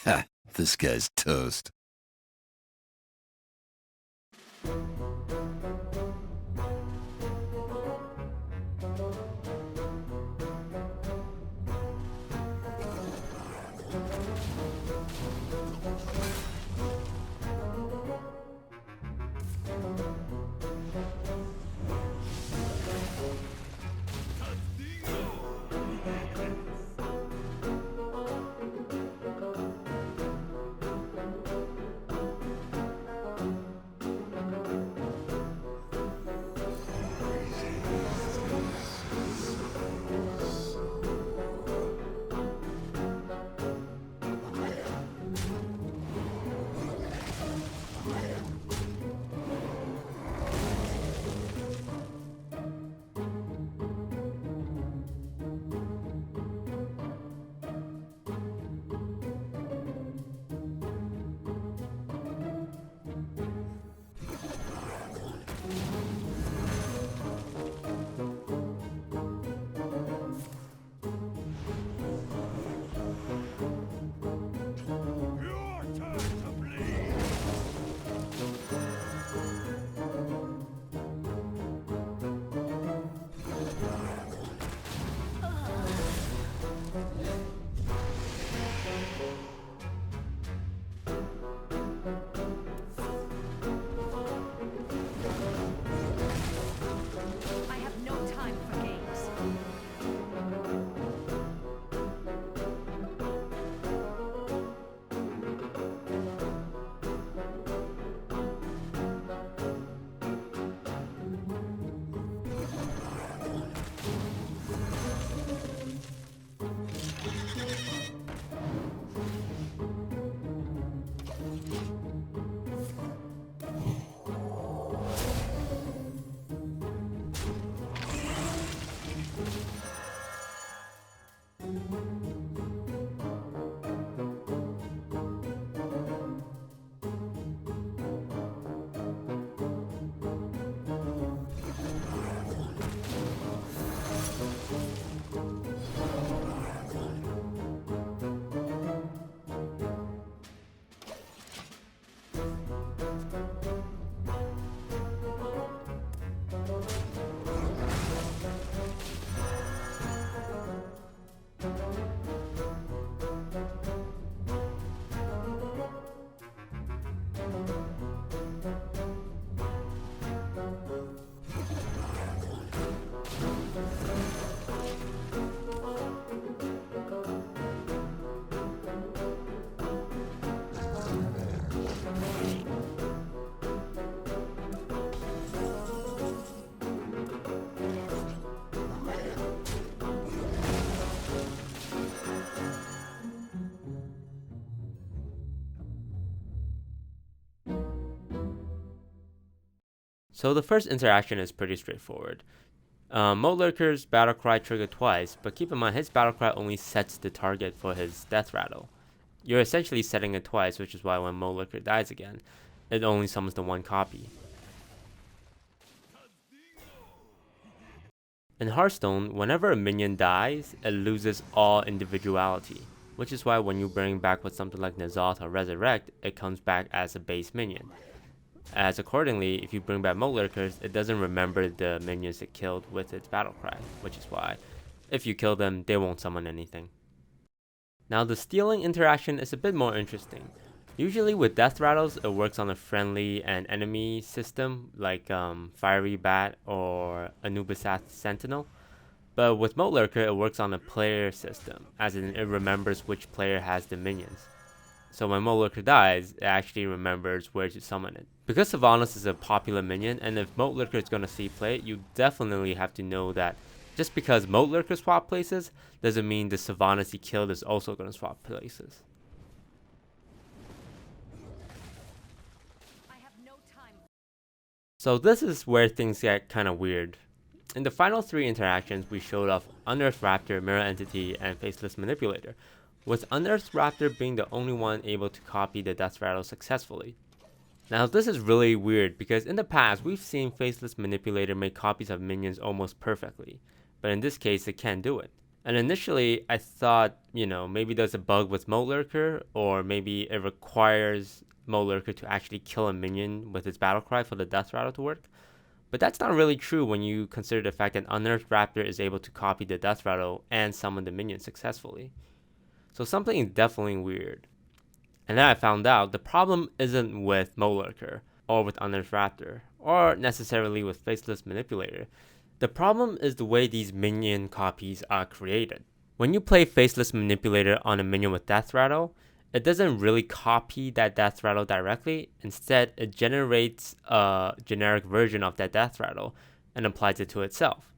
Ha, this guy's toast. I have no time for games. So the first interaction is pretty straightforward. Moat Lurker's battle cry triggered twice, but keep in mind his battle cry only sets the target for his death rattle. You're essentially setting it twice, which is why when Moat Lurker dies again, it only summons the one copy. In Hearthstone, whenever a minion dies, it loses all individuality, which is why when you bring back with something like N'Zoth or Resurrect, it comes back as a base minion. As accordingly, if you bring back Moat Lurkers, it doesn't remember the minions it killed with its battle cry, which is why, if you kill them, they won't summon anything. Now the stealing interaction is a bit more interesting. Usually with death rattles, it works on a friendly and enemy system, like Fiery Bat or Anubis Sentinel. But with Moat Lurker, it works on a player system, as in it remembers which player has the minions. So when Moat Lurker dies, it actually remembers where to summon it. Because Sylvanas is a popular minion, and if Moat Lurker is going to see play, you definitely have to know that just because Moat Lurker swap places, doesn't mean the Sylvanas he killed is also going to swap places. I have no time. So this is where things get kind of weird. In the final 3 interactions, we showed off Unearthed Raptor, Mirror Entity, and Faceless Manipulator, with Unearthed Raptor being the only one able to copy the Death Rattle successfully. Now this is really weird because in the past we've seen Faceless Manipulator make copies of minions almost perfectly, but in this case it can't do it. And initially, I thought, maybe there's a bug with Moat Lurker, or maybe it requires Moat Lurker to actually kill a minion with its battle cry for the death rattle to work. But that's not really true when you consider the fact that Unearthed Raptor is able to copy the death rattle and summon the minion successfully. So something is definitely weird. And then I found out the problem isn't with Moat Lurker, or with Unearthed Raptor, or necessarily with Faceless Manipulator. The problem is the way these minion copies are created. When you play Faceless Manipulator on a minion with Death Rattle, it doesn't really copy that Death Rattle directly. Instead, it generates a generic version of that Death Rattle and applies it to itself.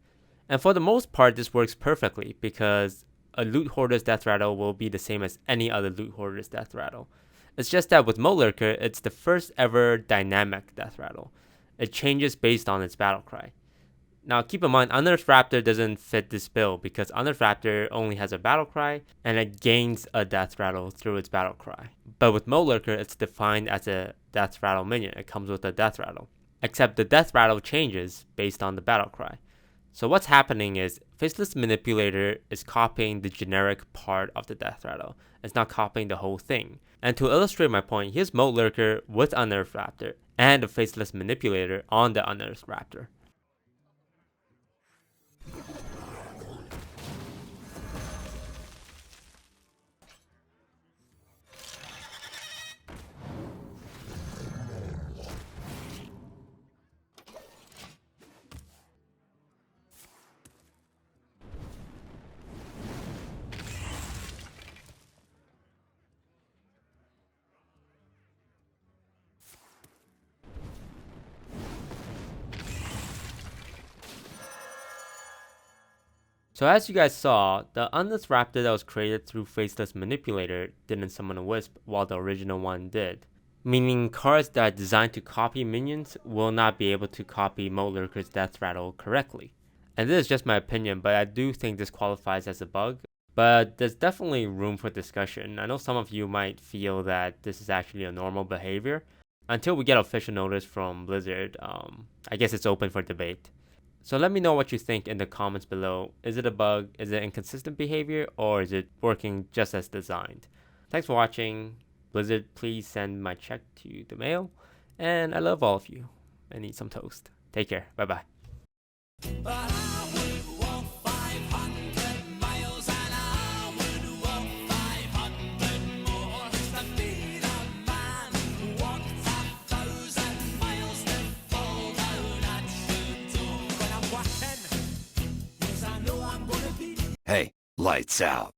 And for the most part, this works perfectly because a Loot Hoarder's Death Rattle will be the same as any other Loot Hoarder's Death Rattle. It's just that with Moat Lurker, it's the first ever dynamic Death Rattle. It changes based on its battle cry. Now keep in mind, Unearthed Raptor doesn't fit this bill because Unearthed Raptor only has a battle cry and it gains a death rattle through its battle cry. But with Moat Lurker, it's defined as a death rattle minion. It comes with a death rattle. Except the death rattle changes based on the battle cry. So what's happening is Faceless Manipulator is copying the generic part of the death rattle. It's not copying the whole thing. And to illustrate my point, here's Moat Lurker with Unearthed Raptor and a Faceless Manipulator on the Unearthed Raptor. So as you guys saw, the Unearthed Raptor that was created through Faceless Manipulator didn't summon a Wisp while the original one did. Meaning cards that are designed to copy minions will not be able to copy Moat Lurker's Death Rattle correctly. And this is just my opinion, but I do think this qualifies as a bug. But there's definitely room for discussion. I know some of you might feel that this is actually a normal behavior. Until we get official notice from Blizzard, I guess it's open for debate. So let me know what you think in the comments below. Is it a bug? Is it inconsistent behavior? Or is it working just as designed? Thanks for watching. Blizzard, please send my check to the mail. And I love all of you. And eat some toast. Take care. Bye-bye. Hey, lights out.